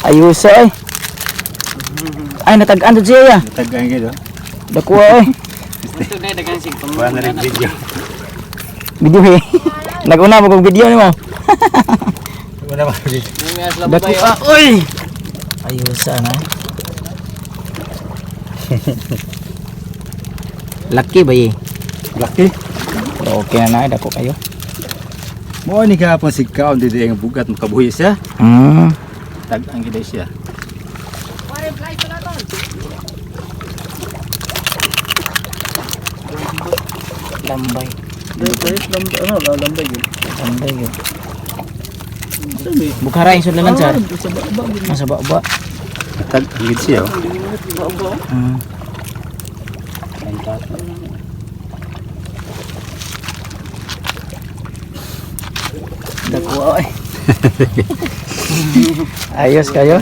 Ayos ay. Ay natagaan to siya. Tagaan gitu. Dako ay. Ito na dagang sigpang. Wala na rin video. Video eh. Nag-una mo kong video nimo. Wala ba video? May asla ba Dako ba? ah, oy. Ayos sana. Laki ba eh? Laki. Okay na na dako kayo. Mo ni gapon si kaon dito ang bugat makabuhi siya. Tagaan gid siya. Lambay. Lambay yun. Lambay yun. Bukara yung sulalan sir. Nasa baba. Tagaan gid siya. Dako ay. Ayos kayo.